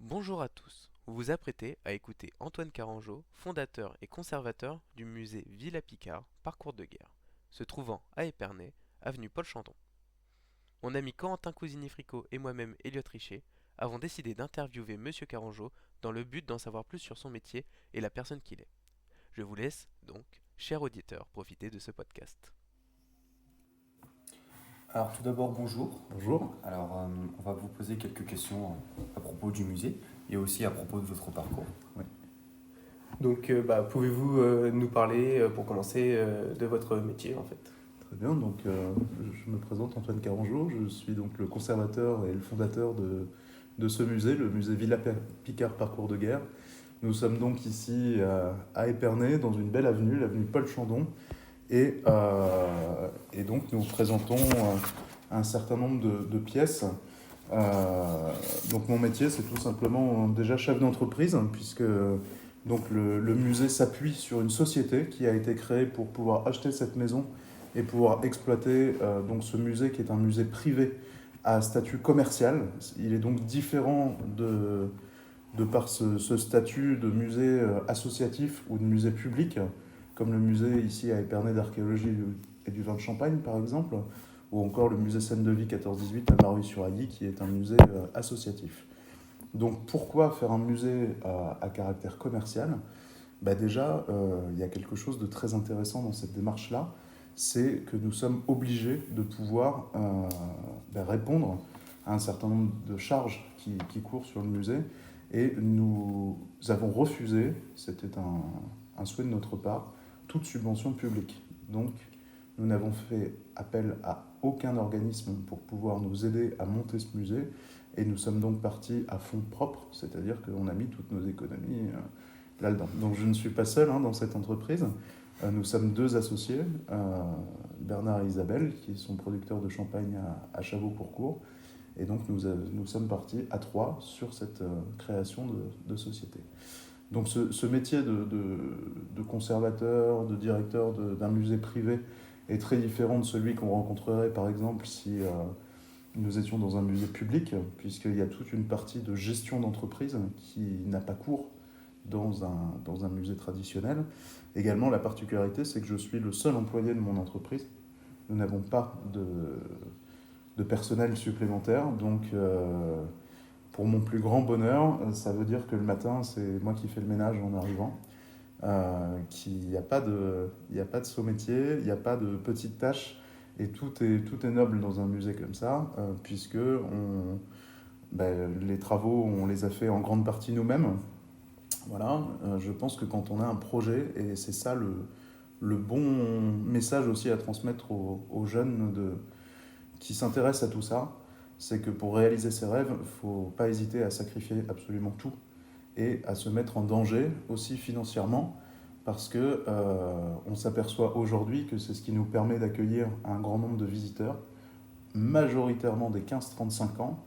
Bonjour à tous, vous vous apprêtez à écouter Antoine Carangeau, fondateur et conservateur du musée Villa-Picard, Parcours de guerre, se trouvant à Épernay, avenue Paul Chandon. Mon ami Corentin Cousini-Fricot et moi-même Elliot Richet avons décidé d'interviewer Monsieur Carangeau dans le but d'en savoir plus sur son métier et la personne qu'il est. Je vous laisse donc, cher auditeur, profiter de ce podcast. Alors tout d'abord, bonjour. Bonjour. Alors on va vous poser quelques questions à propos du musée et aussi à propos de votre parcours. Oui. Donc, pouvez-vous nous parler, pour commencer, de votre métier en fait? Très bien, donc je me présente Antoine Carangeau, je suis donc le conservateur et le fondateur de ce musée, le musée Villa Picard Parcours de guerre. Nous sommes donc ici à Épernay, dans une belle avenue, l'avenue Paul Chandon, et donc nous présentons un certain nombre de pièces. Donc mon métier, c'est tout simplement déjà chef d'entreprise, puisque donc le musée s'appuie sur une société qui a été créée pour pouvoir acheter cette maison et pouvoir exploiter donc ce musée qui est un musée privé à statut commercial. Il est donc différent de par ce statut de musée associatif ou de musée public, comme le musée ici à Épernay d'archéologie et du vin de Champagne par exemple, ou encore le musée Seine-de-Vie 14-18 à Maruy-sur-Ailly qui est un musée associatif. Donc pourquoi faire un musée à caractère commercial? Déjà, il y a quelque chose de très intéressant dans cette démarche-là, c'est que nous sommes obligés de pouvoir répondre à un certain nombre de charges qui courent sur le musée, et nous avons refusé, c'était un souhait de notre part, toute subvention publique. Donc nous n'avons fait appel à aucun organisme pour pouvoir nous aider à monter ce musée, et nous sommes donc partis à fonds propres, c'est-à-dire qu'on a mis toutes nos économies là-dedans. Donc je ne suis pas seul dans cette entreprise. Nous sommes deux associés, Bernard et Isabelle, qui sont producteurs de champagne à Chavaux-Courcourt. Et donc nous sommes partis à trois sur cette création de société. Donc ce métier de conservateur, de directeur d'un musée privé est très différent de celui qu'on rencontrerait par exemple si nous étions dans un musée public, puisqu'il y a toute une partie de gestion d'entreprise qui n'a pas cours dans un musée traditionnel. Également, la particularité, c'est que je suis le seul employé de mon entreprise. Nous n'avons pas de personnel supplémentaire, donc pour mon plus grand bonheur, ça veut dire que le matin, c'est moi qui fais le ménage en arrivant. Il n'y a pas de saut métier, il n'y a pas de petites tâches, et tout est noble dans un musée comme ça, puisque les travaux, on les a fait en grande partie nous-mêmes. Voilà, je pense que quand on a un projet, et c'est ça le bon message aussi à transmettre aux jeunes qui s'intéressent à tout ça, c'est que pour réaliser ses rêves, il ne faut pas hésiter à sacrifier absolument tout et à se mettre en danger aussi financièrement, parce que on s'aperçoit aujourd'hui que c'est ce qui nous permet d'accueillir un grand nombre de visiteurs, majoritairement des 15-35 ans,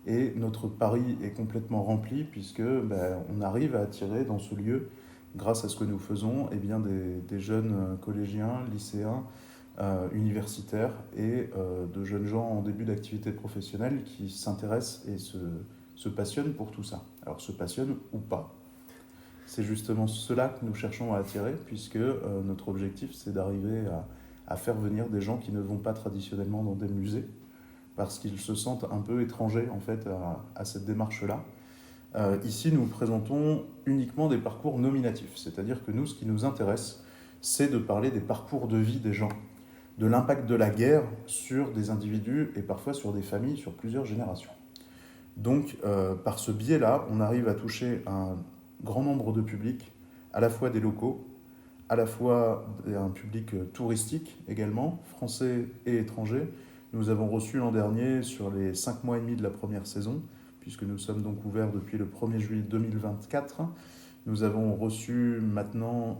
et notre pari est complètement rempli puisque on arrive à attirer dans ce lieu, grâce à ce que nous faisons, des jeunes collégiens, lycéens, universitaires et de jeunes gens en début d'activité professionnelle qui s'intéressent et se passionnent pour tout ça. Alors se passionnent ou pas. C'est justement cela que nous cherchons à attirer, puisque notre objectif c'est d'arriver à faire venir des gens qui ne vont pas traditionnellement dans des musées, parce qu'ils se sentent un peu étrangers en fait à cette démarche-là. Ici, nous présentons uniquement des parcours nominatifs, c'est-à-dire que nous, ce qui nous intéresse, c'est de parler des parcours de vie des gens, de l'impact de la guerre sur des individus et parfois sur des familles, sur plusieurs générations. Donc, par ce biais-là, on arrive à toucher un grand nombre de publics, à la fois des locaux, à la fois un public touristique également, français et étranger. Nous avons reçu l'an dernier, sur les 5 mois et demi de la première saison, puisque nous sommes donc ouverts depuis le 1er juillet 2024, nous avons reçu maintenant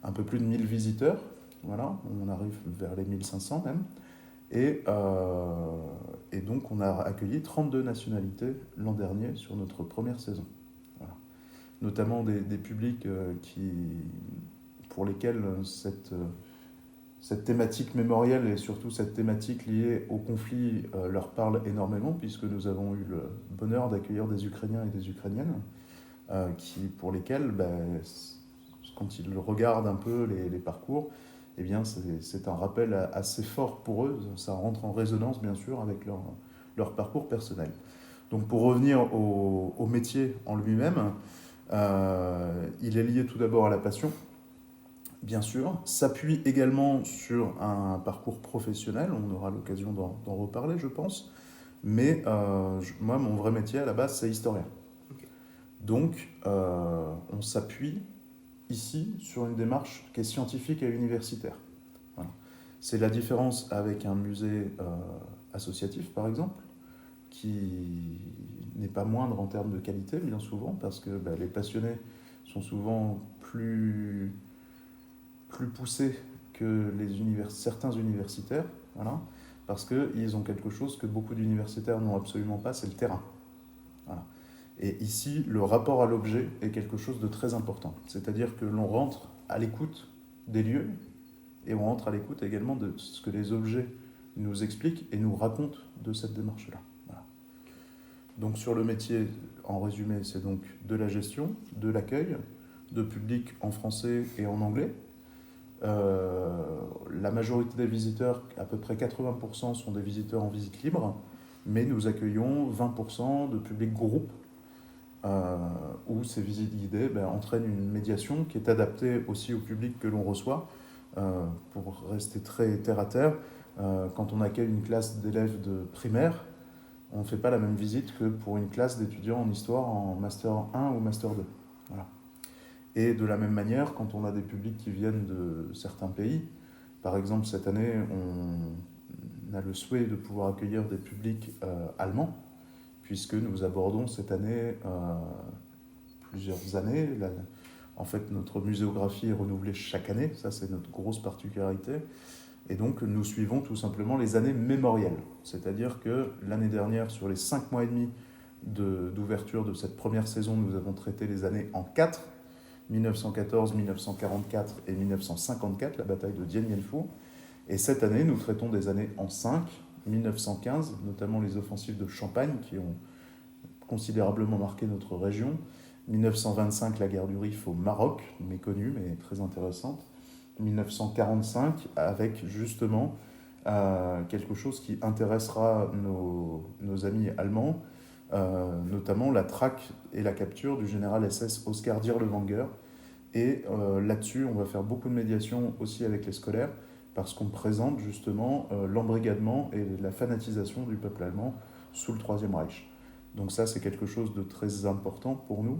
un peu plus de 1000 visiteurs. Voilà, on arrive vers les 1500 même. Et donc on a accueilli 32 nationalités l'an dernier sur notre première saison. Voilà. Notamment des publics pour lesquels cette thématique mémorielle et surtout cette thématique liée au conflit leur parle énormément, puisque nous avons eu le bonheur d'accueillir des Ukrainiens et des Ukrainiennes pour lesquels, quand ils regardent un peu les parcours, eh bien, c'est un rappel assez fort pour eux. Ça rentre en résonance, bien sûr, avec leur parcours personnel. Donc, pour revenir au métier en lui-même, il est lié tout d'abord à la passion, bien sûr, s'appuie également sur un parcours professionnel, on aura l'occasion d'en reparler, je pense, mais moi, mon vrai métier, à la base, c'est historien. Ok. Donc, on s'appuie ici sur une démarche qui est scientifique et universitaire. Voilà. C'est la différence avec un musée associatif, par exemple, qui n'est pas moindre en termes de qualité, bien souvent, parce que les passionnés sont souvent plus poussés que certains universitaires, voilà, parce qu'ils ont quelque chose que beaucoup d'universitaires n'ont absolument pas, c'est le terrain. Voilà. Et ici, le rapport à l'objet est quelque chose de très important. C'est-à-dire que l'on rentre à l'écoute des lieux et on rentre à l'écoute également de ce que les objets nous expliquent et nous racontent de cette démarche-là. Voilà. Donc sur le métier, en résumé, c'est donc de la gestion, de l'accueil, de public en français et en anglais. La majorité des visiteurs, à peu près 80%, sont des visiteurs en visite libre, mais nous accueillons 20% de public groupe où ces visites guidées entraînent une médiation qui est adaptée aussi au public que l'on reçoit. Pour rester très terre à terre, quand on accueille une classe d'élèves de primaire, on ne fait pas la même visite que pour une classe d'étudiants en histoire en Master 1 ou Master 2. Voilà. Et de la même manière, quand on a des publics qui viennent de certains pays, par exemple cette année, on a le souhait de pouvoir accueillir des publics allemands, puisque nous abordons cette année plusieurs années. En fait, notre muséographie est renouvelée chaque année, ça c'est notre grosse particularité. Et donc nous suivons tout simplement les années mémorielles. C'est-à-dire que l'année dernière, sur les 5 mois et demi d'ouverture de cette première saison, nous avons traité les années en 4, 1914, 1944 et 1954, la bataille de Dien Bien Phu. Et cette année, nous traitons des années en 5, 1915, notamment les offensives de Champagne qui ont considérablement marqué notre région, 1925, la guerre du Rif au Maroc, méconnue mais très intéressante, 1945, avec justement quelque chose qui intéressera nos amis allemands, notamment la traque et la capture du général SS Oskar Dirlewanger. Et là-dessus, on va faire beaucoup de médiation aussi avec les scolaires, parce qu'on présente justement l'embrigadement et la fanatisation du peuple allemand sous le Troisième Reich. Donc ça, c'est quelque chose de très important pour nous,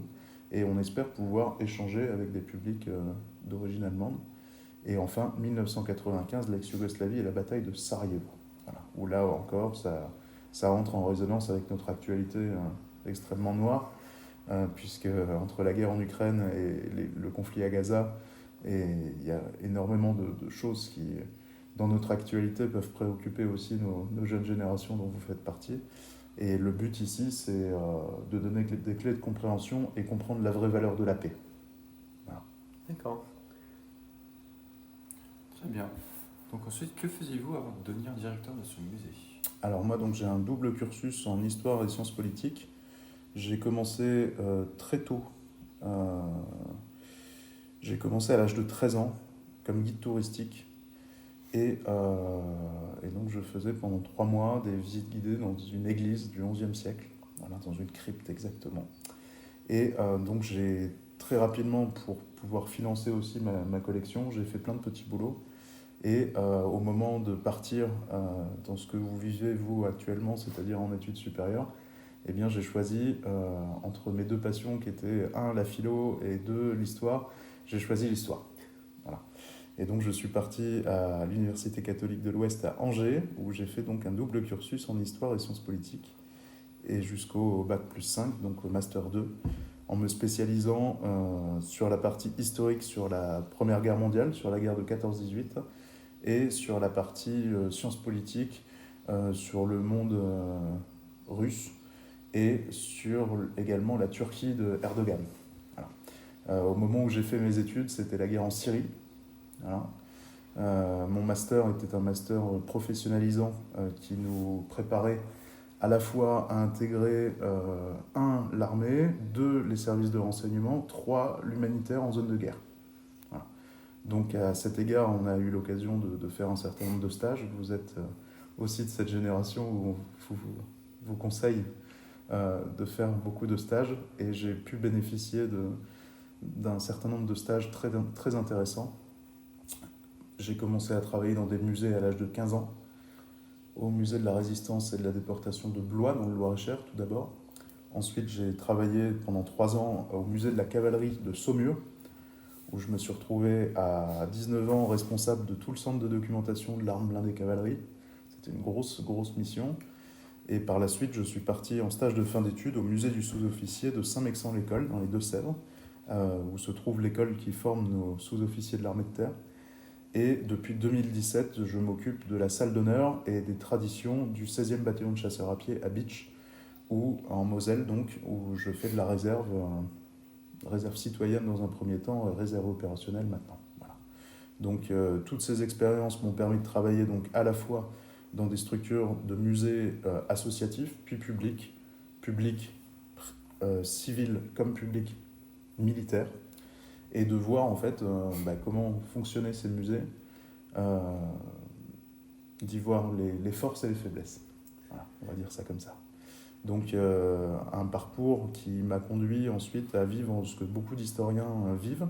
et on espère pouvoir échanger avec des publics d'origine allemande. Et enfin, 1995, l'ex-Yougoslavie et la bataille de Sarajevo, voilà, où là encore, ça entre en résonance avec notre actualité extrêmement noire, puisque entre la guerre en Ukraine et le conflit à Gaza, il y a énormément de choses qui, dans notre actualité, peuvent préoccuper aussi nos jeunes générations dont vous faites partie. Et le but ici, c'est de donner des clés de compréhension et comprendre la vraie valeur de la paix. Voilà. D'accord. Très bien. Donc ensuite, que faisiez-vous avant de devenir directeur de ce musée? Alors moi, donc, j'ai un double cursus en histoire et sciences politiques. J'ai commencé très tôt. J'ai commencé à l'âge de 13 ans comme guide touristique. Et donc je faisais pendant 3 mois des visites guidées dans une église du XIe siècle, voilà, dans une crypte exactement. Et donc j'ai très rapidement, pour pouvoir financer aussi ma collection, j'ai fait plein de petits boulots. Et au moment de partir dans ce que vous vivez, vous, actuellement, c'est-à-dire en études supérieures, eh bien, j'ai choisi, entre mes deux passions qui étaient, un, la philo, et deux, l'histoire, j'ai choisi l'histoire. Voilà. Et donc, je suis parti à l'Université catholique de l'Ouest à Angers, où j'ai fait donc un double cursus en histoire et sciences politiques, et jusqu'au Bac+5, donc au Master 2, en me spécialisant sur la partie historique sur la Première Guerre mondiale, sur la guerre de 14-18, et sur la partie sciences politiques, sur le monde russe, et sur également la Turquie de Erdogan. Voilà. Au moment où j'ai fait mes études, c'était la guerre en Syrie. Voilà. Mon master était un master professionnalisant qui nous préparait à la fois à intégrer 1. L'armée, 2. Les services de renseignement, 3. L'humanitaire en zone de guerre. Voilà. Donc à cet égard, on a eu l'occasion de faire un certain nombre de stages. Vous êtes aussi de cette génération où on vous conseille de faire beaucoup de stages et j'ai pu bénéficier d'un certain nombre de stages très, très intéressants. J'ai commencé à travailler dans des musées à l'âge de 15 ans, au musée de la Résistance et de la déportation de Blois, dans le Loir-et-Cher, tout d'abord. Ensuite, j'ai travaillé pendant 3 ans au musée de la cavalerie de Saumur, où je me suis retrouvé à 19 ans responsable de tout le centre de documentation de l'arme blindée cavalerie. C'était une grosse, grosse mission. Et par la suite, je suis parti en stage de fin d'études au musée du sous-officier de Saint-Mexan-l'École, dans les Deux-Sèvres, où se trouve l'école qui forme nos sous-officiers de l'armée de terre. Et depuis 2017, je m'occupe de la salle d'honneur et des traditions du 16e bataillon de chasseurs à pied à Bitche, ou en Moselle, donc, où je fais de la réserve, réserve citoyenne dans un premier temps, réserve opérationnelle maintenant. Voilà. Donc toutes ces expériences m'ont permis de travailler donc, à la fois dans des structures de musées associatifs, puis publics, civils comme publics militaires, et de voir en fait comment fonctionnaient ces musées, d'y voir les forces et les faiblesses. Voilà, on va dire ça comme ça. Donc un parcours qui m'a conduit ensuite à vivre ce que beaucoup d'historiens vivent,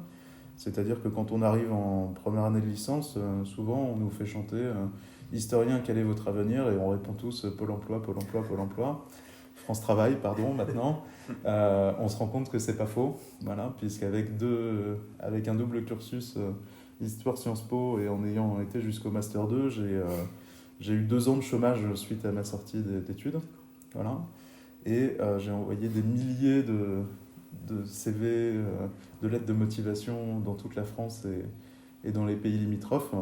c'est-à-dire que quand on arrive en première année de licence, souvent on nous fait chanter historien, quel est votre avenir ? Et on répond tous Pôle emploi, Pôle emploi, Pôle emploi. France Travail, pardon, maintenant. On se rend compte que c'est pas faux, voilà, puisqu'avec avec un double cursus histoire Sciences Po et en ayant été jusqu'au Master 2, j'ai eu 2 ans de chômage suite à ma sortie d'études. Voilà. Et j'ai envoyé des milliers de CV, de lettres de motivation dans toute la France et dans les pays limitrophes,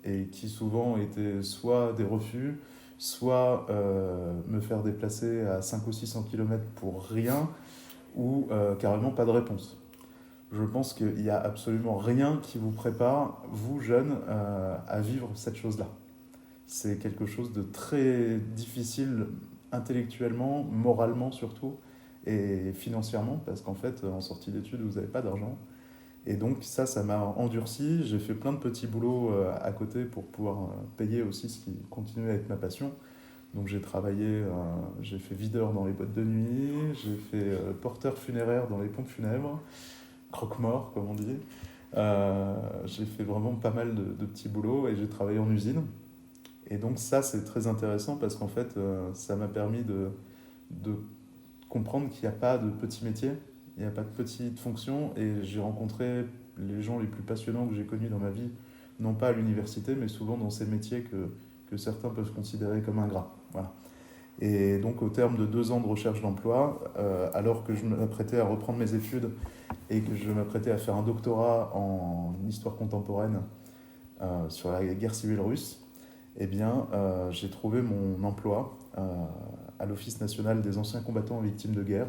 et qui souvent étaient soit des refus, soit me faire déplacer à 500 ou 600 km pour rien, ou carrément pas de réponse. Je pense qu'il n'y a absolument rien qui vous prépare, vous jeunes, à vivre cette chose-là. C'est quelque chose de très difficile intellectuellement, moralement surtout, et financièrement, parce qu'en fait, en sortie d'études, vous n'avez pas d'argent. Et donc ça m'a endurci. J'ai fait plein de petits boulots à côté pour pouvoir payer aussi ce qui continuait à être ma passion. Donc j'ai travaillé, j'ai fait videur dans les boîtes de nuit, j'ai fait porteur funéraire dans les pompes funèbres, croque-mort comme on dit. J'ai fait vraiment pas mal de petits boulots et j'ai travaillé en usine. Et donc ça c'est très intéressant parce qu'en fait ça m'a permis de comprendre qu'il n'y a pas de petits métiers, il n'y a pas de petites fonctions, et j'ai rencontré les gens les plus passionnants que j'ai connus dans ma vie, non pas à l'université, mais souvent dans ces métiers que certains peuvent considérer comme ingrats. Voilà. Et donc au terme de 2 ans de recherche d'emploi, alors que je m'apprêtais à reprendre mes études et que je m'apprêtais à faire un doctorat en histoire contemporaine sur la guerre civile russe, eh bien, j'ai trouvé mon emploi à l'Office national des anciens combattants et victimes de guerre.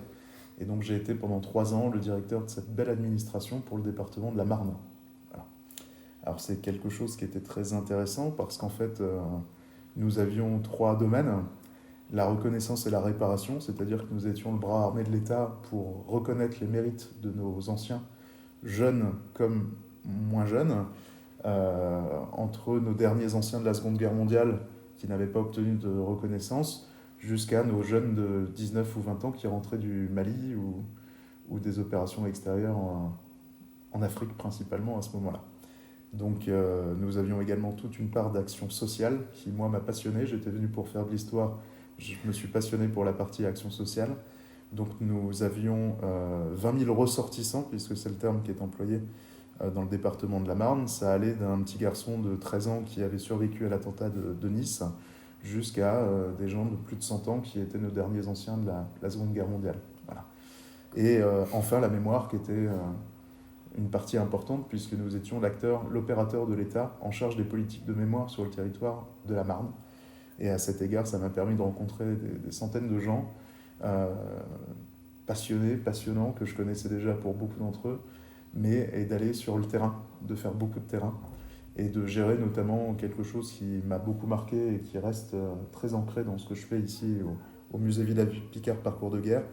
Et donc j'ai été pendant 3 ans le directeur de cette belle administration pour le département de la Marne. Voilà. Alors c'est quelque chose qui était très intéressant parce qu'en fait, nous avions 3 domaines. La reconnaissance et la réparation, c'est-à-dire que nous étions le bras armé de l'État pour reconnaître les mérites de nos anciens, jeunes comme moins jeunes, entre nos derniers anciens de la Seconde Guerre mondiale qui n'avaient pas obtenu de reconnaissance, jusqu'à nos jeunes de 19 ou 20 ans qui rentraient du Mali ou des opérations extérieures en Afrique principalement à ce moment-là. Donc nous avions également toute une part d'action sociale qui, moi, m'a passionné. J'étais venu pour faire de l'histoire, je me suis passionné pour la partie action sociale. Donc nous avions 20 000 ressortissants, puisque c'est le terme qui est employé dans le département de la Marne. Ça allait d'un petit garçon de 13 ans qui avait survécu à l'attentat de Nice, jusqu'à des gens de plus de 100 ans qui étaient nos derniers anciens de la Seconde Guerre mondiale. Voilà. Et enfin la mémoire qui était une partie importante puisque nous étions l'opérateur de l'État en charge des politiques de mémoire sur le territoire de la Marne. Et à cet égard, ça m'a permis de rencontrer des centaines de gens passionnants, que je connaissais déjà pour beaucoup d'entre eux, et d'aller sur le terrain, de faire beaucoup de terrain. et de gérer notamment quelque chose qui m'a beaucoup marqué et qui reste très ancré dans ce que je fais ici au musée Villa Picard Parcours de guerre,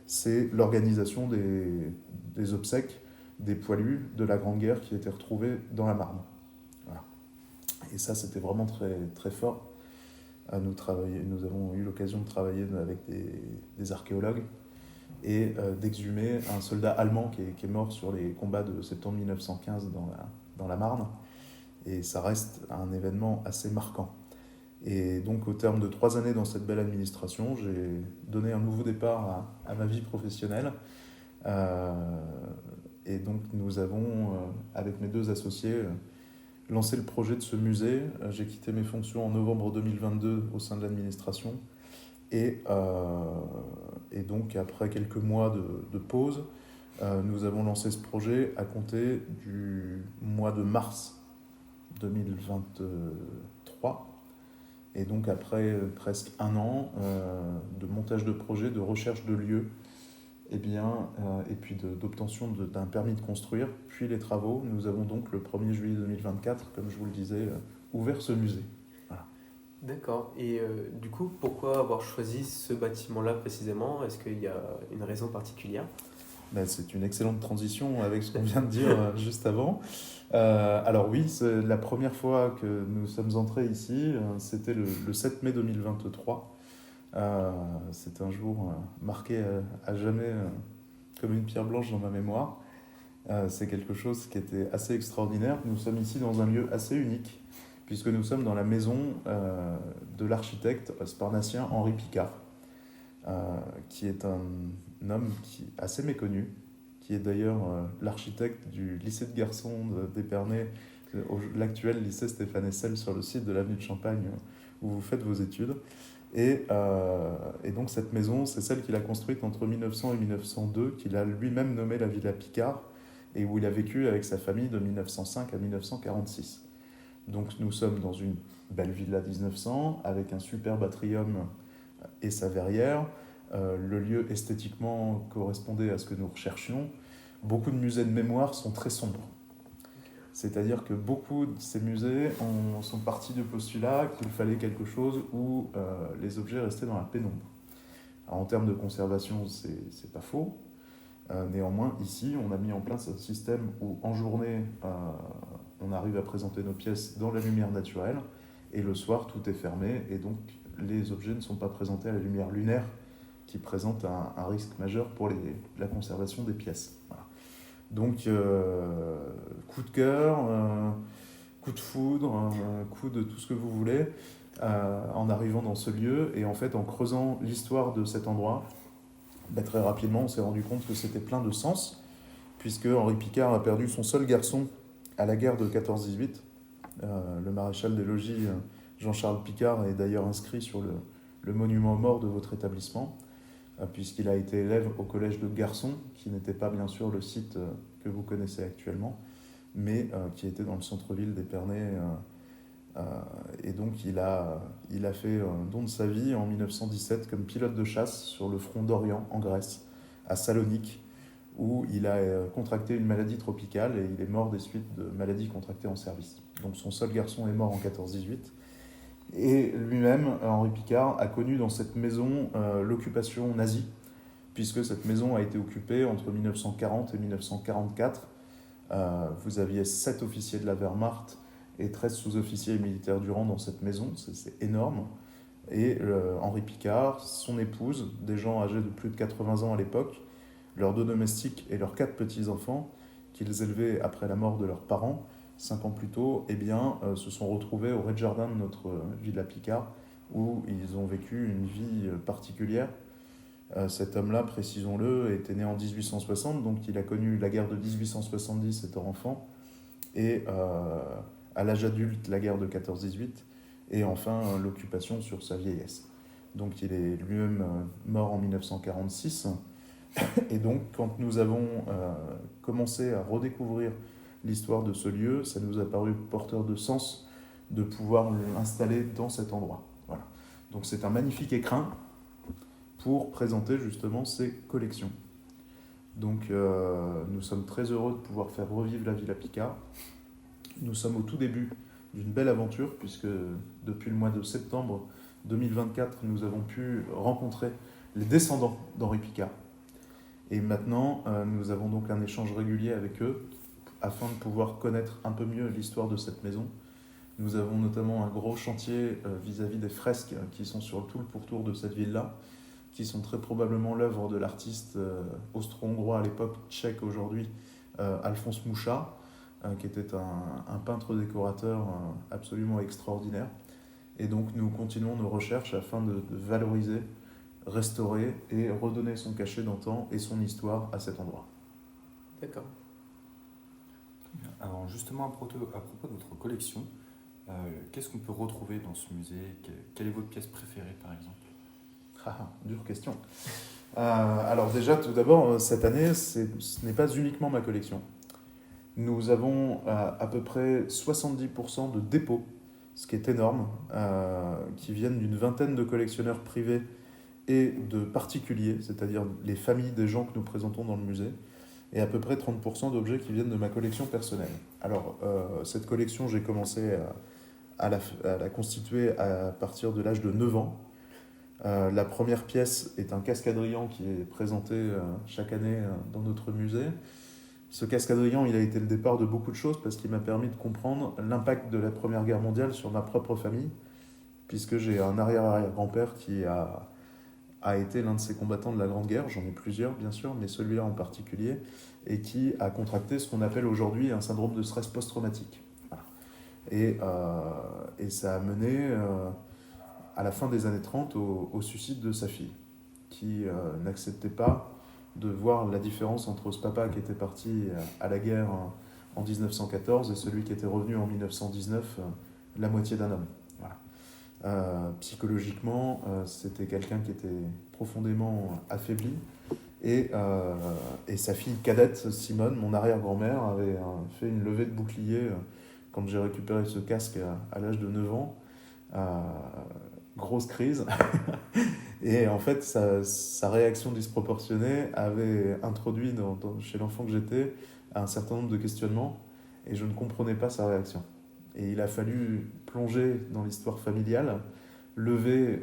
c'est l'organisation des obsèques des poilus de la Grande Guerre qui étaient retrouvés dans la Marne. Voilà. Et ça, c'était vraiment très, très fort. Nous avons eu l'occasion de travailler avec des archéologues et d'exhumer un soldat allemand qui est mort sur les combats de septembre 1915 dans la Marne. Et ça reste un événement assez marquant. Et donc, au terme de 3 années dans cette belle administration, j'ai donné un nouveau départ à ma vie professionnelle. Et donc, nous avons, avec mes 2 associés, lancé le projet de ce musée. J'ai quitté mes fonctions en novembre 2022 au sein de l'administration. Et donc, après quelques mois de pause, nous avons lancé ce projet à compter du mois de mars 2023. Et donc, après presque 1 an de montage de projet, de recherche de lieux, et puis d'obtention d'un permis de construire, puis les travaux, nous avons donc le 1er juillet 2024, comme je vous le disais, ouvert ce musée. Voilà. D'accord. Et du coup, pourquoi avoir choisi ce bâtiment-là précisément? Est-ce qu'il y a une raison particulière? C'est une excellente transition avec ce qu'on vient de dire juste avant. Alors oui, c'est la première fois que nous sommes entrés ici, c'était le 7 mai 2023. C'est un jour marqué à jamais comme une pierre blanche dans ma mémoire. C'est quelque chose qui était assez extraordinaire. Nous sommes ici dans un lieu assez unique, puisque nous sommes dans la maison de l'architecte sparnacien Henri Picard, qui est un homme assez méconnu, qui est d'ailleurs l'architecte du lycée de garçons d'Épernay, l'actuel lycée Stéphane Hessel sur le site de l'avenue de Champagne où vous faites vos études. Et donc cette maison, c'est celle qu'il a construite entre 1900 et 1902, qu'il a lui-même nommée la Villa Picard, et où il a vécu avec sa famille de 1905 à 1946. Donc nous sommes dans une belle villa 1900, avec un superbe atrium et sa verrière. Le lieu esthétiquement correspondait à ce que nous recherchions. Beaucoup de musées de mémoire sont très sombres. C'est-à-dire que beaucoup de ces musées sont partis du postulat qu'il fallait quelque chose où les objets restaient dans la pénombre. Alors, en termes de conservation, c'est pas faux. Néanmoins, ici, on a mis en place un système où, en journée, on arrive à présenter nos pièces dans la lumière naturelle, et le soir, tout est fermé, et donc les objets ne sont pas présentés à la lumière lunaire, qui présente un risque majeur pour la conservation des pièces. Voilà. Donc, coup de cœur, coup de foudre, coup de tout ce que vous voulez, en arrivant dans ce lieu, et en fait, en creusant l'histoire de cet endroit, très rapidement, on s'est rendu compte que c'était plein de sens, puisque Henri Picard a perdu son seul garçon à la guerre de 14-18. Le maréchal des logis, Jean-Charles Picard, est d'ailleurs inscrit sur le monument aux morts de votre établissement, puisqu'il a été élève au collège de Garçon, qui n'était pas bien sûr le site que vous connaissez actuellement, mais qui était dans le centre-ville d'Épernay. Et donc il a fait un don de sa vie en 1917 comme pilote de chasse sur le front d'Orient en Grèce, à Salonique, où il a contracté une maladie tropicale et il est mort des suites de maladies contractées en service. Donc son seul garçon est mort en 14-18. Et lui-même, Henri Picard, a connu dans cette maison l'occupation nazie, puisque cette maison a été occupée entre 1940 et 1944. Vous aviez 7 officiers de la Wehrmacht et 13 sous-officiers et militaires du rang dans cette maison, c'est énorme. Et Henri Picard, son épouse, des gens âgés de plus de 80 ans à l'époque, leurs 2 domestiques et leurs 4 petits-enfants, qu'ils élevaient après la mort de leurs parents, 5 ans plus tôt, se sont retrouvés au rez-de-jardin de notre Villa Picard, où ils ont vécu une vie particulière. Cet homme-là, précisons-le, était né en 1860, donc il a connu la guerre de 1870 étant enfant, et à l'âge adulte, la guerre de 14-18, et enfin l'occupation sur sa vieillesse. Donc il est lui-même mort en 1946, et donc quand nous avons commencé à redécouvrir l'histoire de ce lieu, ça nous a paru porteur de sens de pouvoir l'installer dans cet endroit. Voilà. Donc c'est un magnifique écrin pour présenter justement ces collections. Donc nous sommes très heureux de pouvoir faire revivre la Villa Picard, Nous sommes au tout début d'une belle aventure, puisque depuis le mois de septembre 2024, nous avons pu rencontrer les descendants d'Henri Picard. Et maintenant, nous avons donc un échange régulier avec eux afin de pouvoir connaître un peu mieux l'histoire de cette maison. Nous avons notamment un gros chantier vis-à-vis des fresques qui sont sur tout le pourtour de cette ville-là, qui sont très probablement l'œuvre de l'artiste austro-hongrois à l'époque, tchèque aujourd'hui, Alphonse Mouchat, qui était un peintre décorateur absolument extraordinaire. Et donc nous continuons nos recherches afin de valoriser, restaurer et redonner son cachet d'antan et son histoire à cet endroit. D'accord. Alors justement, à propos de votre collection, qu'est-ce qu'on peut retrouver dans ce musée? Quelle est votre pièce préférée, par exemple? Dure question. Alors déjà, tout d'abord, cette année, ce n'est pas uniquement ma collection. Nous avons à peu près 70% de dépôts, ce qui est énorme, qui viennent d'une vingtaine de collectionneurs privés et de particuliers, c'est-à-dire les familles des gens que nous présentons dans le musée, et à peu près 30% d'objets qui viennent de ma collection personnelle. Alors, cette collection, j'ai commencé à la constituer à partir de l'âge de 9 ans. La première pièce est un cascadrian qui est présenté chaque année dans notre musée. Ce cascadrian, il a été le départ de beaucoup de choses parce qu'il m'a permis de comprendre l'impact de la Première Guerre mondiale sur ma propre famille, puisque j'ai un arrière-arrière-grand-père qui a été l'un de ces combattants de la Grande Guerre, j'en ai plusieurs bien sûr, mais celui-là en particulier, et qui a contracté ce qu'on appelle aujourd'hui un syndrome de stress post-traumatique. Voilà. Et ça a mené à la fin des années 30 au suicide de sa fille, qui n'acceptait pas de voir la différence entre ce papa qui était parti à la guerre en 1914 et celui qui était revenu en 1919, la moitié d'un homme. Voilà. Psychologiquement, c'était quelqu'un qui était profondément affaibli. Et sa fille cadette, Simone, mon arrière-grand-mère, avait fait une levée de bouclier quand j'ai récupéré ce casque à l'âge de 9 ans. Grosse crise. Et en fait, sa réaction disproportionnée avait introduit chez l'enfant que j'étais un certain nombre de questionnements et je ne comprenais pas sa réaction. Et il a fallu plonger dans l'histoire familiale, lever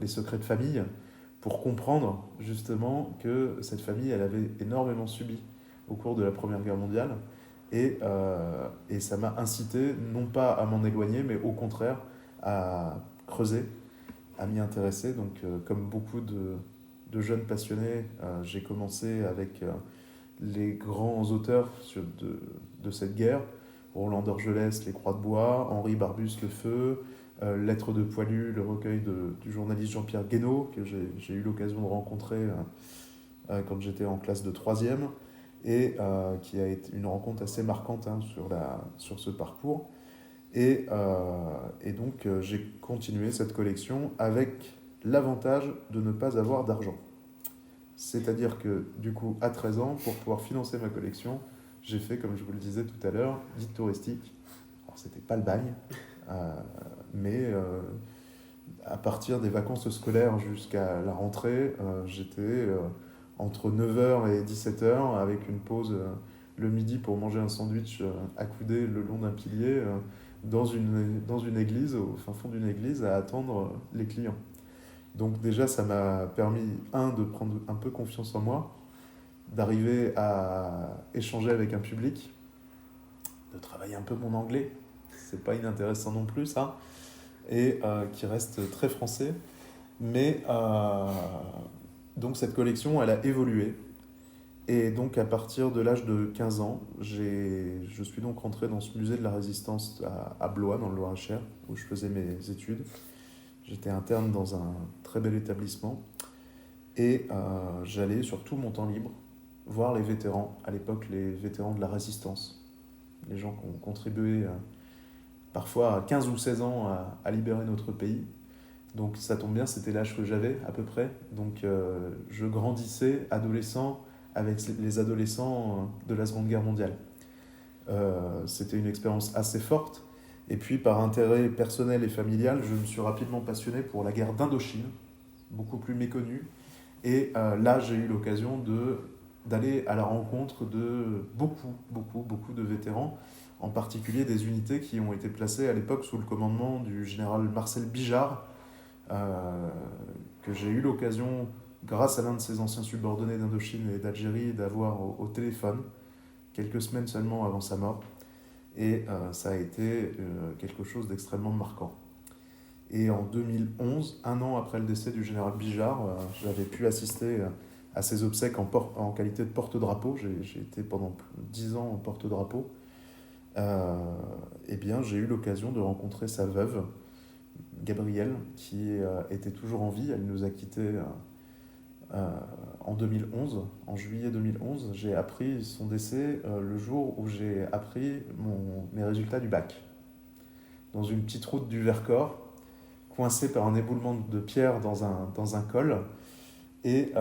les secrets de famille pour comprendre justement que cette famille, elle avait énormément subi au cours de la Première Guerre mondiale et ça m'a incité non pas à m'en éloigner, mais au contraire à creuser, à m'y intéresser. Donc, comme beaucoup de jeunes passionnés, j'ai commencé avec les grands auteurs de cette guerre, Roland d'Orgelès, Les Croix de Bois, Henri Barbus, Le Feu, Lettres de Poilu, le recueil du journaliste Jean-Pierre Guénaud, que j'ai eu l'occasion de rencontrer quand j'étais en classe de 3e, et qui a été une rencontre assez marquante sur ce parcours. Et donc, j'ai continué cette collection avec l'avantage de ne pas avoir d'argent. C'est-à-dire que, du coup, à 13 ans, pour pouvoir financer ma collection, j'ai fait, comme je vous le disais tout à l'heure, guide touristique. Alors, c'était pas le bagne, mais à partir des vacances scolaires jusqu'à la rentrée, j'étais entre 9h et 17h avec une pause le midi pour manger un sandwich accoudé le long d'un pilier dans une église, au fin fond d'une église, à attendre les clients. Donc déjà, ça m'a permis, de prendre un peu confiance en moi, d'arriver à échanger avec un public, de travailler un peu mon anglais, c'est pas inintéressant non plus ça, et qui reste très français. Mais donc cette collection, elle a évolué. Et donc à partir de l'âge de 15 ans, je suis donc rentré dans ce musée de la Résistance à Blois, dans le Loir-et-Cher, où je faisais mes études. J'étais interne dans un très bel établissement. Et j'allais sur tout mon temps libre voir les vétérans, à l'époque les vétérans de la Résistance, les gens qui ont contribué parfois à 15 ou 16 ans à libérer notre pays. Donc ça tombe bien, c'était l'âge que j'avais à peu près. Donc je grandissais adolescent avec les adolescents de la Seconde Guerre mondiale. C'était une expérience assez forte. Et puis, par intérêt personnel et familial, je me suis rapidement passionné pour la guerre d'Indochine, beaucoup plus méconnue. Et là, j'ai eu l'occasion d'aller à la rencontre de beaucoup de vétérans, en particulier des unités qui ont été placées à l'époque sous le commandement du général Marcel Bijard, que j'ai eu l'occasion, grâce à l'un de ses anciens subordonnés d'Indochine et d'Algérie, d'avoir au téléphone, quelques semaines seulement avant sa mort. Et ça a été quelque chose d'extrêmement marquant. Et en 2011, un an après le décès du général Bijard, j'avais pu assister à ses obsèques en qualité de porte-drapeau. J'ai été pendant 10 ans en porte-drapeau. Eh bien, j'ai eu l'occasion de rencontrer sa veuve, Gabrielle, qui était toujours en vie. Elle nous a quittés en 2011, en juillet 2011. J'ai appris son décès le jour où j'ai appris mes résultats du bac. Dans une petite route du Vercors, coincé par un éboulement de pierre dans un col. Et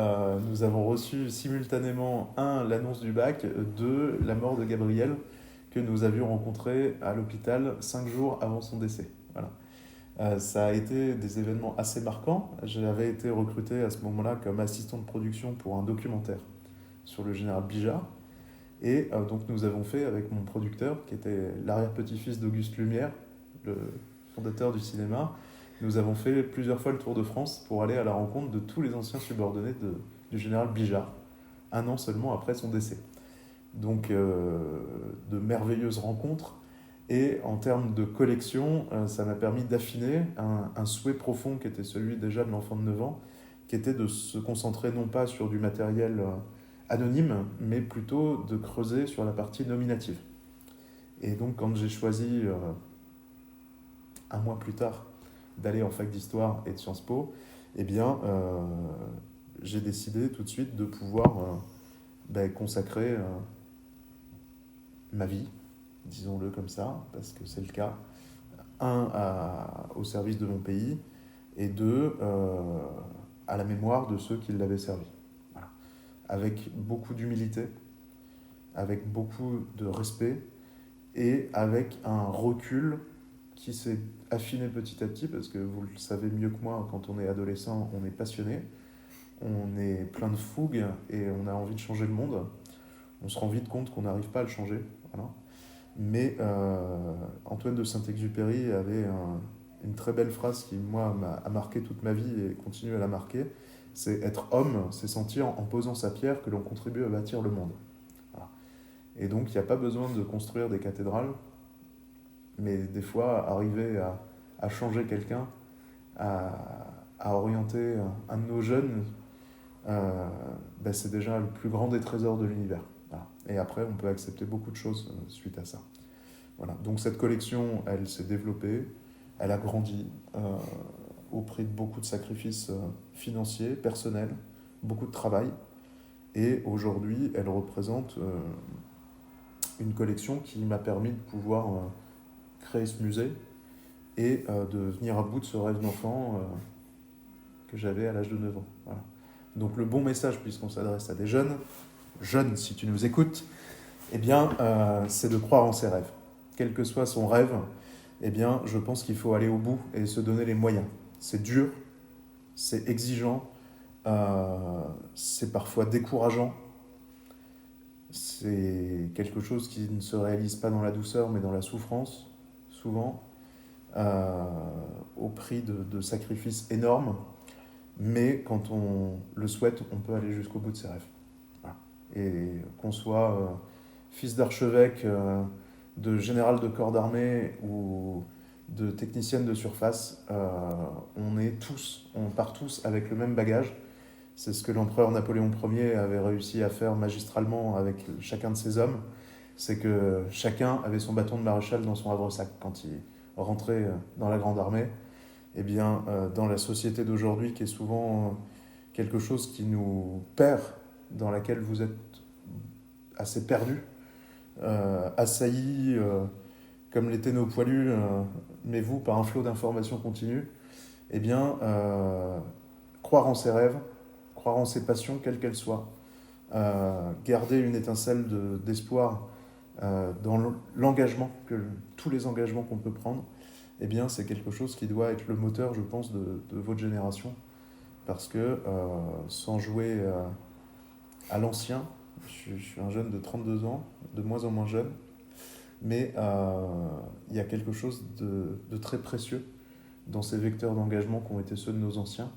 nous avons reçu simultanément, l'annonce du bac, 2, la mort de Gabrielle, que nous avions rencontré à l'hôpital 5 jours avant son décès. Voilà. Ça a été des événements assez marquants. J'avais été recruté à ce moment-là comme assistant de production pour un documentaire sur le général Bijard. Et donc nous avons fait avec mon producteur, qui était l'arrière-petit-fils d'Auguste Lumière, le fondateur du cinéma, nous avons fait plusieurs fois le tour de France pour aller à la rencontre de tous les anciens subordonnés du général Bijard, un an seulement après son décès. Donc de merveilleuses rencontres. Et en termes de collection, ça m'a permis d'affiner un souhait profond qui était celui déjà de l'enfant de 9 ans, qui était de se concentrer non pas sur du matériel anonyme, mais plutôt de creuser sur la partie nominative. Et donc quand j'ai choisi, un mois plus tard, d'aller en fac d'histoire et de Sciences Po, eh bien, j'ai décidé tout de suite de pouvoir consacrer ma vie, disons-le comme ça, parce que c'est le cas, au service de mon pays, et 2, à la mémoire de ceux qui l'avaient servi. Voilà. Avec beaucoup d'humilité, avec beaucoup de respect, et avec un recul qui s'est affiné petit à petit, parce que vous le savez mieux que moi, quand on est adolescent, on est passionné, on est plein de fougue, et on a envie de changer le monde. On se rend vite compte qu'on n'arrive pas à le changer. Voilà. Mais Antoine de Saint-Exupéry avait une très belle phrase qui, moi, a marqué toute ma vie et continue à la marquer. C'est être homme, c'est sentir en posant sa pierre que l'on contribue à bâtir le monde. Voilà. Et donc, il n'y a pas besoin de construire des cathédrales, mais des fois, arriver à changer quelqu'un, à orienter un de nos jeunes, c'est déjà le plus grand des trésors de l'univers. Voilà. Et après, on peut accepter beaucoup de choses suite à ça. Voilà. Donc cette collection, elle s'est développée, elle a grandi au prix de beaucoup de sacrifices financiers, personnels, beaucoup de travail. Et aujourd'hui, elle représente une collection qui m'a permis de pouvoir créer ce musée et de venir à bout de ce rêve d'enfant que j'avais à l'âge de 9 ans. Voilà. Donc le bon message, puisqu'on s'adresse à des jeunes, si tu nous écoutes, eh bien, c'est de croire en ses rêves. Quel que soit son rêve, eh bien, je pense qu'il faut aller au bout et se donner les moyens. C'est dur, c'est exigeant, c'est parfois décourageant. C'est quelque chose qui ne se réalise pas dans la douceur, mais dans la souffrance, souvent, au prix de sacrifices énormes. Mais quand on le souhaite, on peut aller jusqu'au bout de ses rêves. Voilà. Et qu'on soit fils d'archevêque, de général de corps d'armée ou de technicienne de surface, on part tous avec le même bagage. C'est ce que l'empereur Napoléon Ier avait réussi à faire magistralement avec chacun de ses hommes. C'est que chacun avait son bâton de maréchal dans son havresac quand il rentrait dans la grande armée. Eh bien, dans la société d'aujourd'hui, qui est souvent quelque chose qui nous perd, dans laquelle vous êtes assez perdus, assaillis, comme l'étaient nos poilus, mais vous, par un flot d'informations continues, eh bien, croire en ses rêves, croire en ses passions, quelles qu'elles soient, garder une étincelle d'espoir dans l'engagement, tous les engagements qu'on peut prendre, eh bien, c'est quelque chose qui doit être le moteur, je pense, de votre génération. Parce que sans jouer à l'ancien, je suis un jeune de 32 ans, de moins en moins jeune, mais il y a quelque chose de très précieux dans ces vecteurs d'engagement qui ont été ceux de nos anciens.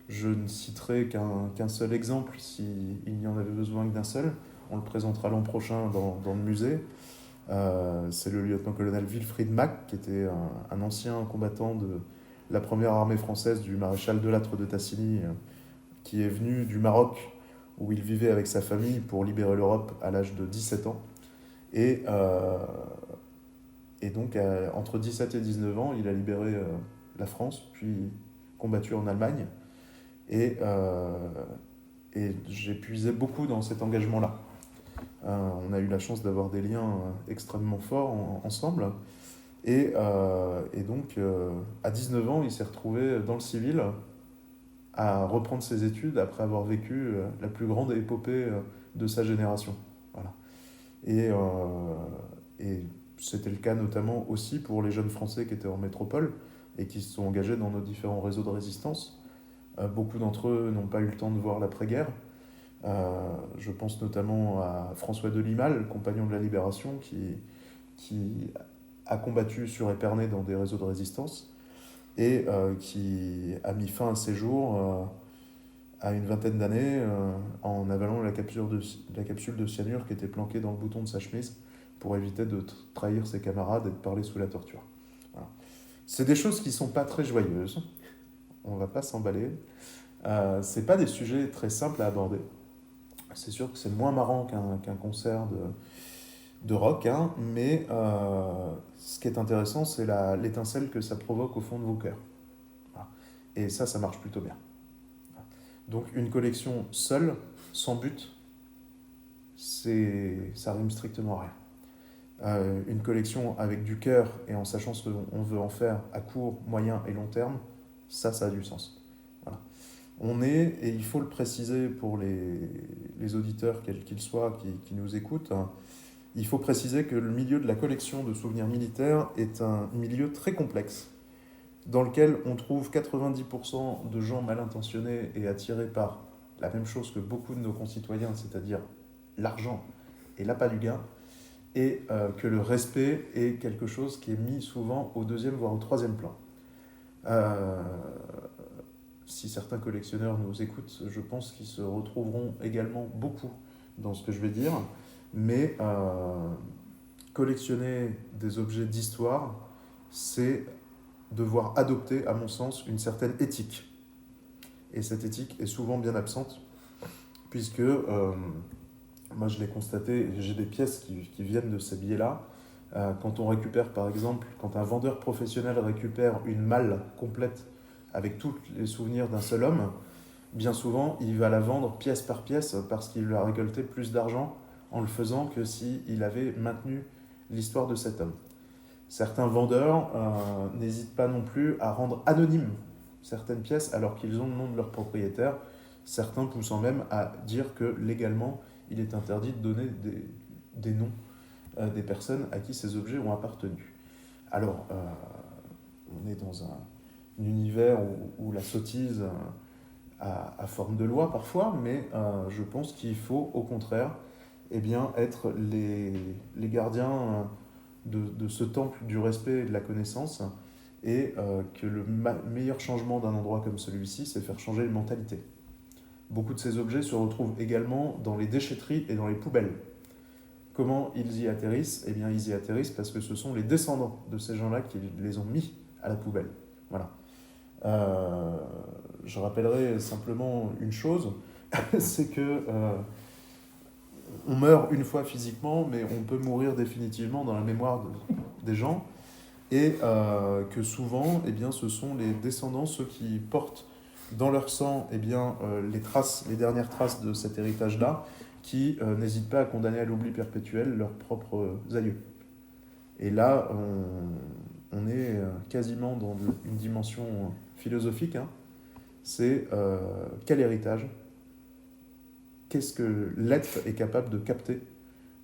Je ne citerai qu'un seul exemple, s'il y en avait besoin que d'un seul. On le présentera l'an prochain dans le musée. C'est le lieutenant-colonel Wilfried Mack, qui était un ancien combattant de la première armée française du maréchal Delattre de Tassigny, qui est venu du Maroc, où il vivait avec sa famille pour libérer l'Europe à l'âge de 17 ans. Et donc, entre 17 et 19 ans, il a libéré la France, puis combattu en Allemagne. Et j'ai puisé beaucoup dans cet engagement-là. On a eu la chance d'avoir des liens extrêmement forts ensemble. Et donc, à 19 ans, il s'est retrouvé dans le civil à reprendre ses études après avoir vécu la plus grande épopée de sa génération. Voilà. Et c'était le cas notamment aussi pour les jeunes Français qui étaient en métropole et qui se sont engagés dans nos différents réseaux de résistance. Beaucoup d'entre eux n'ont pas eu le temps de voir l'après-guerre. Je pense notamment à François de Limal, compagnon de la Libération, qui a combattu sur Épernay dans des réseaux de résistance et qui a mis fin à ses jours à une vingtaine d'années en avalant la capsule de cyanure qui était planquée dans le bouton de sa chemise pour éviter de trahir ses camarades et de parler sous la torture. Voilà. C'est des choses qui ne sont pas très joyeuses. On ne va pas s'emballer. C'est pas des sujets très simples à aborder. C'est sûr que c'est moins marrant qu'un concert de rock, hein, mais ce qui est intéressant, c'est l'étincelle que ça provoque au fond de vos cœurs. Voilà. Et ça marche plutôt bien. Donc une collection seule, sans but, ça rime strictement à rien. Une collection avec du cœur et en sachant ce qu'on veut en faire à court, moyen et long terme, ça a du sens. Voilà. Et il faut le préciser pour les auditeurs, quels qu'ils soient, qui nous écoutent, hein, il faut préciser que le milieu de la collection de souvenirs militaires est un milieu très complexe, dans lequel on trouve 90% de gens mal intentionnés et attirés par la même chose que beaucoup de nos concitoyens, c'est-à-dire l'argent et l'appât du gain, et que le respect est quelque chose qui est mis souvent au deuxième, voire au troisième plan. Si certains collectionneurs nous écoutent, je pense qu'ils se retrouveront également beaucoup dans ce que je vais dire, mais collectionner des objets d'histoire, c'est devoir adopter, à mon sens, une certaine éthique. Et cette éthique est souvent bien absente, puisque moi je l'ai constaté, j'ai des pièces qui viennent de ces biais-là. Quand on récupère, par exemple, quand un vendeur professionnel récupère une malle complète avec tous les souvenirs d'un seul homme, bien souvent, il va la vendre pièce par pièce parce qu'il a récolté plus d'argent en le faisant que s'il avait maintenu l'histoire de cet homme. Certains vendeurs n'hésitent pas non plus à rendre anonymes certaines pièces alors qu'ils ont le nom de leur propriétaire, certains poussant même à dire que légalement, il est interdit de donner des noms des personnes à qui ces objets ont appartenu. Alors, on est dans un univers où la sottise a forme de loi parfois, mais je pense qu'il faut au contraire être les gardiens de ce temple du respect et de la connaissance, et que le meilleur changement d'un endroit comme celui-ci, c'est faire changer les mentalités. Beaucoup de ces objets se retrouvent également dans les déchetteries et dans les poubelles. Comment ils y atterrissent ? Eh bien, ils y atterrissent parce que ce sont les descendants de ces gens-là qui les ont mis à la poubelle. Voilà. Je rappellerai simplement une chose, c'est que on meurt une fois physiquement, mais on peut mourir définitivement dans la mémoire des gens, et que souvent, ce sont les descendants, ceux qui portent dans leur sang les dernières traces de cet héritage-là, qui n'hésitent pas à condamner à l'oubli perpétuel leurs propres aïeux. Et là, on est quasiment dans une dimension philosophique, hein. C'est quel héritage ? Qu'est-ce que l'être est capable de capter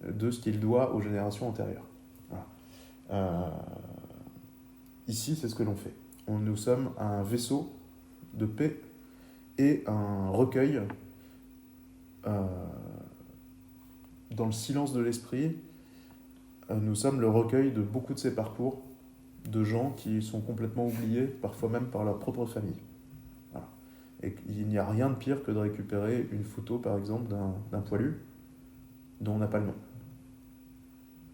de ce qu'il doit aux générations antérieures ? Voilà. Ici, c'est ce que l'on fait. Nous sommes un vaisseau de paix et un recueil dans le silence de l'esprit, nous sommes le recueil de beaucoup de ces parcours de gens qui sont complètement oubliés, parfois même par leur propre famille. Voilà. Et il n'y a rien de pire que de récupérer une photo, par exemple, d'un poilu dont on n'a pas le nom.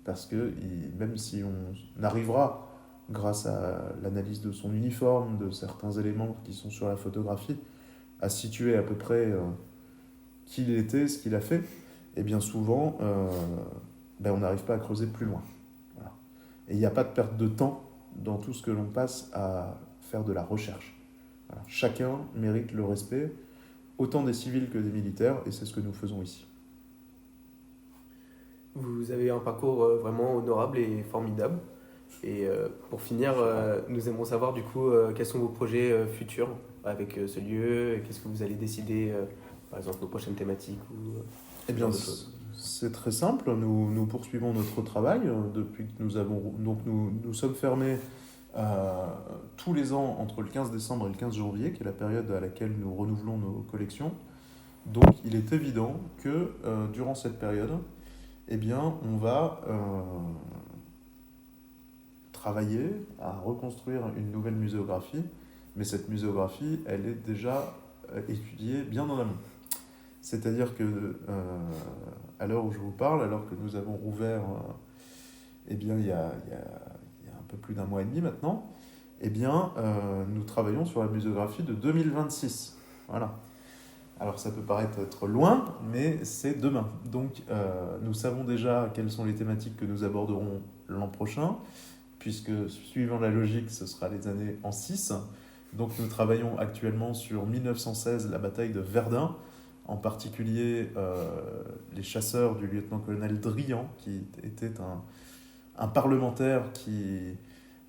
Parce que même si on arrivera, grâce à l'analyse de son uniforme, de certains éléments qui sont sur la photographie, à situer à peu près qui il était, ce qu'il a fait, et bien souvent, on n'arrive pas à creuser plus loin. Voilà. Et il n'y a pas de perte de temps dans tout ce que l'on passe à faire de la recherche. Voilà. Chacun mérite le respect, autant des civils que des militaires, et c'est ce que nous faisons ici. Vous avez un parcours vraiment honorable et formidable. Et pour finir, nous aimerions savoir du coup quels sont vos projets futurs avec ce lieu, et qu'est-ce que vous allez décider, par exemple nos prochaines thématiques ou Eh ce bien, genre de choses. c'est très simple. Nous poursuivons notre travail depuis que nous sommes fermés tous les ans entre le 15 décembre et le 15 janvier, qui est la période à laquelle nous renouvelons nos collections. Donc, il est évident que durant cette période, eh bien, on va travailler à reconstruire une nouvelle muséographie, mais cette muséographie, elle est déjà étudiée bien en amont. C'est-à-dire que, à l'heure où je vous parle, alors que nous avons rouvert il y a un peu plus d'un mois et demi maintenant, nous travaillons sur la muséographie de 2026. Voilà. Alors ça peut paraître être loin, mais c'est demain. Donc nous savons déjà quelles sont les thématiques que nous aborderons l'an prochain, puisque suivant la logique, ce sera les années en 6. Donc nous travaillons actuellement sur 1916, la bataille de Verdun, en particulier les chasseurs du lieutenant-colonel Drian, qui était un parlementaire qui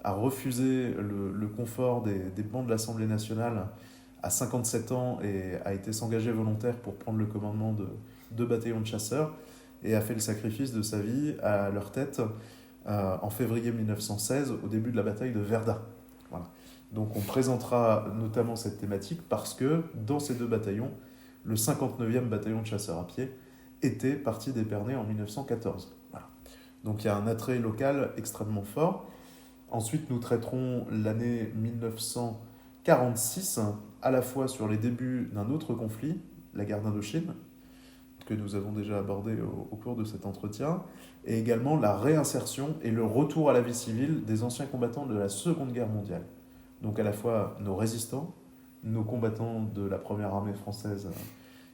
a refusé le confort des bancs de l'Assemblée nationale à 57 ans et a été s'engager volontaire pour prendre le commandement de 2 bataillons de chasseurs et a fait le sacrifice de sa vie à leur tête en février 1916 au début de la bataille de Verdun. Voilà. Donc on présentera notamment cette thématique parce que dans ces 2 bataillons, le 59e bataillon de chasseurs à pied était parti d'Épernay en 1914. Voilà. Donc il y a un attrait local extrêmement fort. Ensuite, nous traiterons l'année 1946, à la fois sur les débuts d'un autre conflit, la guerre d'Indochine, que nous avons déjà abordé au cours de cet entretien, et également la réinsertion et le retour à la vie civile des anciens combattants de la Seconde Guerre mondiale. Donc à la fois nos résistants, nos combattants de la première armée française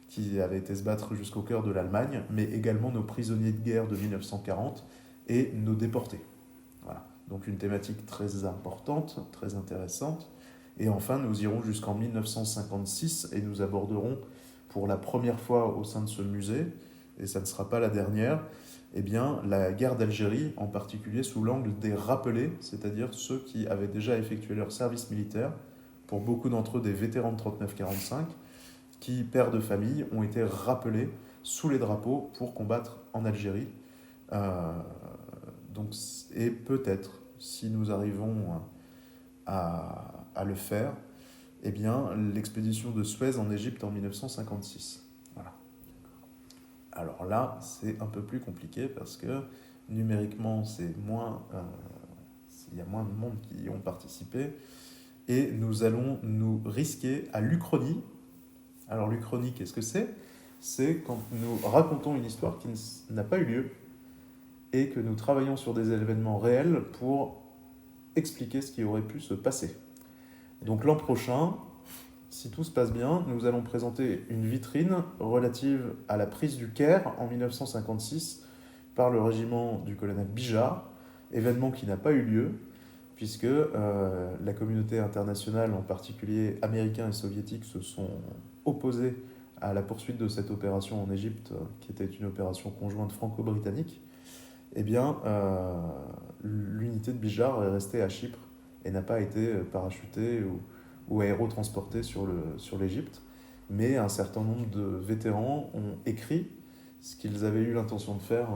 qui avaient été se battre jusqu'au cœur de l'Allemagne, mais également nos prisonniers de guerre de 1940 et nos déportés. Voilà. Donc une thématique très importante, très intéressante. Et enfin, nous irons jusqu'en 1956 et nous aborderons pour la première fois au sein de ce musée, et ça ne sera pas la dernière, la guerre d'Algérie, en particulier sous l'angle des rappelés, c'est-à-dire ceux qui avaient déjà effectué leur service militaire, pour beaucoup d'entre eux des vétérans de 39-45, qui, pères de famille, ont été rappelés sous les drapeaux pour combattre en Algérie. Et peut-être, si nous arrivons à le faire, l'expédition de Suez en Égypte en 1956. Voilà. Alors là, c'est un peu plus compliqué parce que numériquement, il y a moins de monde qui y ont participé et nous allons nous risquer à l'Uchronie. Alors l'Uchronie, qu'est-ce que c'est ? C'est quand nous racontons une histoire qui n'a pas eu lieu et que nous travaillons sur des événements réels pour expliquer ce qui aurait pu se passer. Donc l'an prochain, si tout se passe bien, nous allons présenter une vitrine relative à la prise du Caire en 1956 par le régiment du colonel Bijard, événement qui n'a pas eu lieu, puisque la communauté internationale, en particulier américains et soviétiques, se sont opposés à la poursuite de cette opération en Égypte, qui était une opération conjointe franco-britannique. L'unité de Bijard est restée à Chypre et n'a pas été parachutée ou aérotransportée sur l'Égypte. Mais un certain nombre de vétérans ont écrit ce qu'ils avaient eu l'intention de faire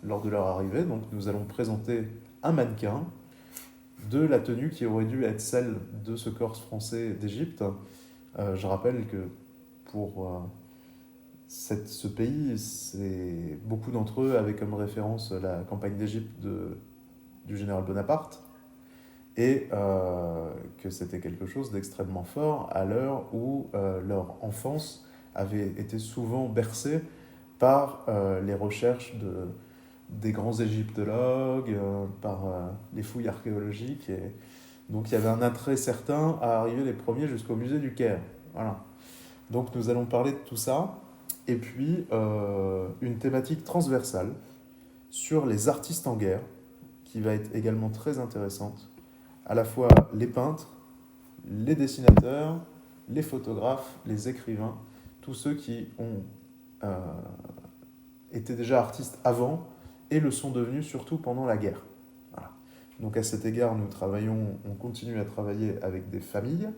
lors de leur arrivée. Donc nous allons présenter un mannequin de la tenue qui aurait dû être celle de ce corse français d'Égypte. Je rappelle que pour ce pays, beaucoup d'entre eux avaient comme référence la campagne d'Égypte du général Bonaparte, et que c'était quelque chose d'extrêmement fort à l'heure où leur enfance avait été souvent bercée par les recherches des grands égyptologues, par les fouilles archéologiques. Et donc il y avait un attrait certain à arriver les premiers jusqu'au musée du Caire. Voilà. Donc nous allons parler de tout ça. Et puis une thématique transversale sur les artistes en guerre, qui va être également très intéressante. À la fois les peintres, les dessinateurs, les photographes, les écrivains, tous ceux qui ont été déjà artistes avant et le sont devenus surtout pendant la guerre. Voilà. Donc à cet égard, on continue à travailler avec des familles,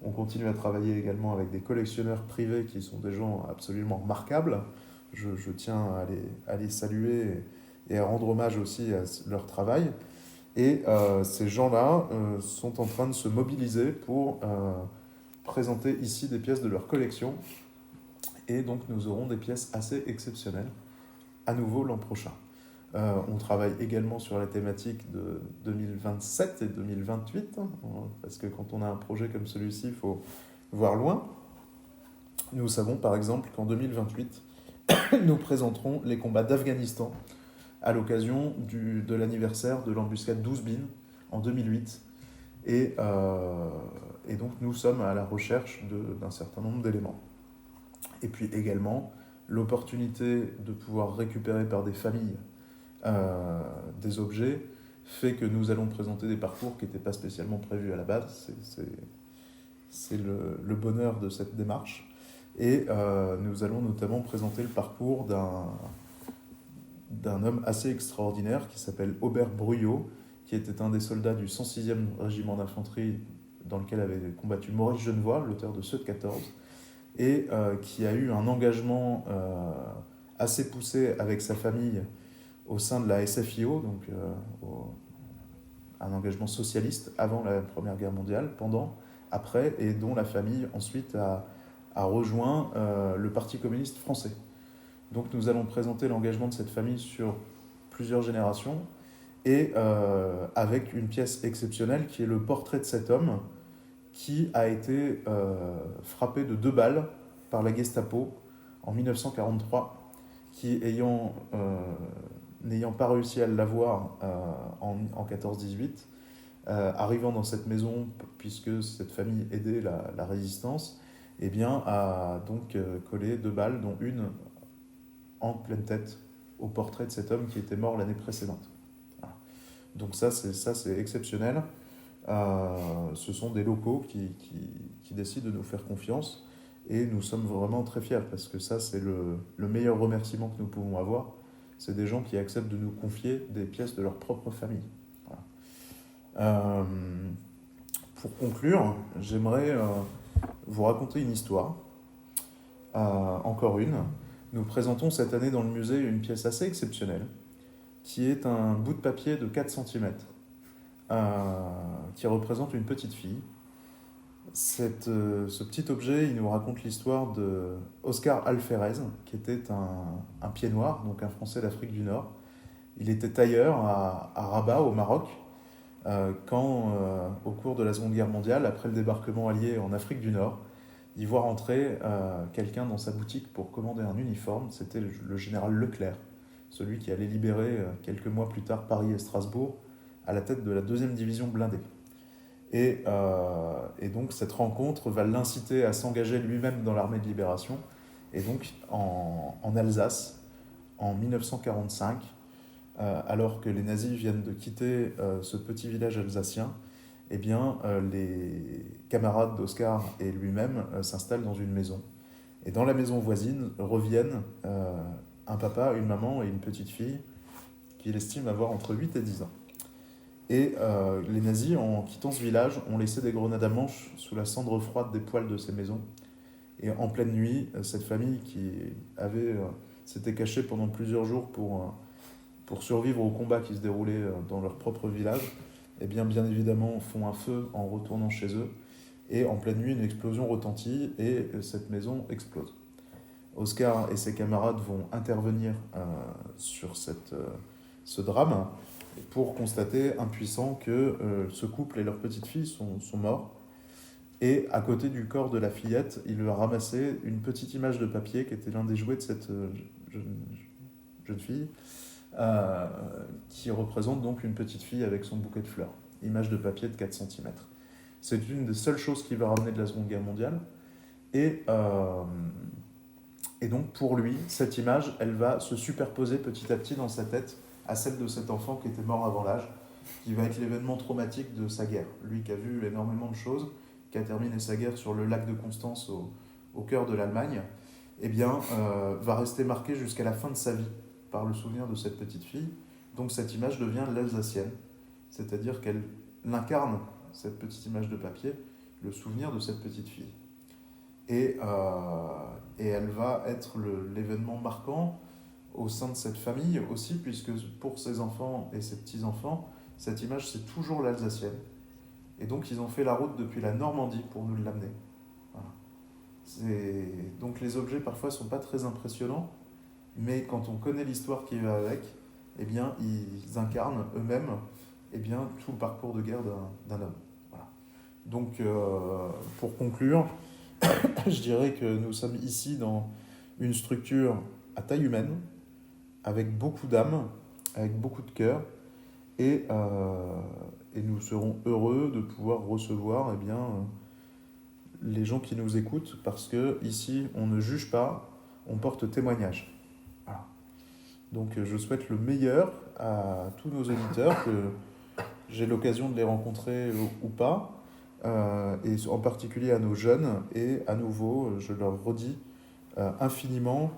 on continue à travailler également avec des collectionneurs privés qui sont des gens absolument remarquables. Je tiens à les saluer et à rendre hommage aussi à leur travail. Et ces gens-là sont en train de se mobiliser pour présenter ici des pièces de leur collection. Et donc nous aurons des pièces assez exceptionnelles à nouveau l'an prochain. On travaille également sur la thématique de 2027 et 2028, parce que quand on a un projet comme celui-ci, il faut voir loin. Nous savons par exemple qu'en 2028, nous présenterons les combats d'Afghanistan à l'occasion de l'anniversaire de l'embuscade d'Ouzbin en 2008. Et donc nous sommes à la recherche d'un certain nombre d'éléments. Et puis également l'opportunité de pouvoir récupérer par des familles des objets fait que nous allons présenter des parcours qui n'étaient pas spécialement prévus à la base. C'est le bonheur de cette démarche. Et nous allons notamment présenter le parcours d'un homme assez extraordinaire qui s'appelle Aubert Bruyot, qui était un des soldats du 106e régiment d'infanterie dans lequel avait combattu Maurice Genevoix, l'auteur de Ceux de 14, et qui a eu un engagement assez poussé avec sa famille au sein de la SFIO, donc un engagement socialiste avant la Première Guerre mondiale, pendant, après, et dont la famille ensuite a rejoint le Parti communiste français. Donc nous allons présenter l'engagement de cette famille sur plusieurs générations, et avec une pièce exceptionnelle qui est le portrait de cet homme qui a été frappé de 2 balles par la Gestapo en 1943, qui n'ayant pas réussi à l'avoir en 14-18, arrivant dans cette maison, puisque cette famille aidait la résistance, eh bien, a donc collé 2 balles, dont une en pleine tête, au portrait de cet homme qui était mort l'année précédente. Voilà. Donc ça c'est exceptionnel. Ce sont des locaux qui décident de nous faire confiance, et nous sommes vraiment très fiers, parce que ça c'est le meilleur remerciement que nous pouvons avoir. C'est des gens qui acceptent de nous confier des pièces de leur propre famille. Voilà. Pour conclure, j'aimerais vous raconter une histoire. Encore une. Nous présentons cette année dans le musée une pièce assez exceptionnelle, qui est un bout de papier de 4 cm, qui représente une petite fille. Ce petit objet, il nous raconte l'histoire de Oscar Alferez, qui était un pied noir, donc un Français d'Afrique du Nord. Il était tailleur à Rabat, au Maroc, quand, au cours de la Seconde Guerre mondiale, après le débarquement allié en Afrique du Nord, il voit rentrer quelqu'un dans sa boutique pour commander un uniforme. C'était le général Leclerc, celui qui allait libérer quelques mois plus tard Paris et Strasbourg à la tête de la 2e division blindée. Et donc cette rencontre va l'inciter à s'engager lui-même dans l'armée de libération. Et donc en Alsace, en 1945, alors que les nazis viennent de quitter ce petit village alsacien, eh bien, les camarades d'Oscar et lui-même s'installent dans une maison. Et dans la maison voisine reviennent un papa, une maman et une petite fille qu'il estime avoir entre 8 et 10 ans. Et les nazis, en quittant ce village, ont laissé des grenades à manche sous la cendre froide des poêles de ces maisons. Et en pleine nuit, cette famille qui s'était cachée pendant plusieurs jours pour survivre au combat qui se déroulait dans leur propre village, eh bien évidemment font un feu en retournant chez eux, et en pleine nuit une explosion retentit et cette maison explose. Oscar et ses camarades vont intervenir sur ce drame pour constater, impuissant, que ce couple et leur petite fille sont morts. Et à côté du corps de la fillette, il lui a ramassé une petite image de papier qui était l'un des jouets de cette jeune fille, euh, qui représente donc une petite fille avec son bouquet de fleurs. Image de papier de 4 cm. C'est une des seules choses qui va ramener de la Seconde Guerre mondiale. Et donc pour lui, cette image, elle va se superposer petit à petit dans sa tête à celle de cet enfant qui était mort avant l'âge, qui va être l'événement traumatique de sa guerre. Lui qui a vu énormément de choses, qui a terminé sa guerre sur le lac de Constance au cœur de l'Allemagne, eh bien, va rester marqué jusqu'à la fin de sa vie par le souvenir de cette petite fille. Donc cette image devient l'Alsacienne, c'est-à-dire qu'elle incarne, cette petite image de papier, le souvenir de cette petite fille. Et elle va être l'événement marquant au sein de cette famille aussi, puisque pour ses enfants et ses petits-enfants, cette image, c'est toujours l'Alsacienne. Et donc, ils ont fait la route depuis la Normandie pour nous l'amener. Voilà. Donc, les objets, parfois, ne sont pas très impressionnants, mais quand on connaît l'histoire qui va avec, eh bien, ils incarnent eux-mêmes eh bien, tout le parcours de guerre d'un homme. Voilà. Donc, pour conclure, je dirais que nous sommes ici dans une structure à taille humaine, avec beaucoup d'âme, avec beaucoup de cœur, et nous serons heureux de pouvoir recevoir eh bien, les gens qui nous écoutent, parce que ici, on ne juge pas, on porte témoignage. Voilà. Donc, je souhaite le meilleur à tous nos auditeurs, que j'ai l'occasion de les rencontrer ou pas, et en particulier à nos jeunes, et à nouveau, je leur redis infiniment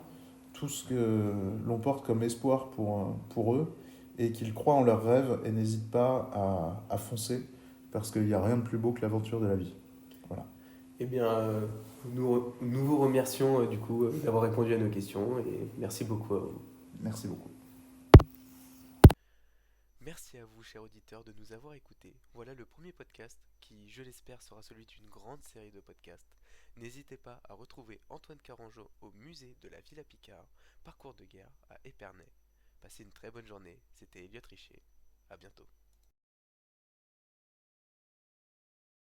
tout ce que l'on porte comme espoir pour eux, et qu'ils croient en leurs rêves et n'hésitent pas à foncer, parce qu'il n'y a rien de plus beau que l'aventure de la vie. Voilà. Eh bien, nous vous remercions du coup d'avoir répondu à nos questions et merci beaucoup à vous. Merci beaucoup. Merci à vous, chers auditeurs, de nous avoir écoutés. Voilà le premier podcast qui, je l'espère, sera celui d'une grande série de podcasts. N'hésitez pas à retrouver Antoine Carangeau au musée de la Villa Picard, parcours de guerre à Épernay. Passez une très bonne journée, c'était Elliot Richer. À bientôt.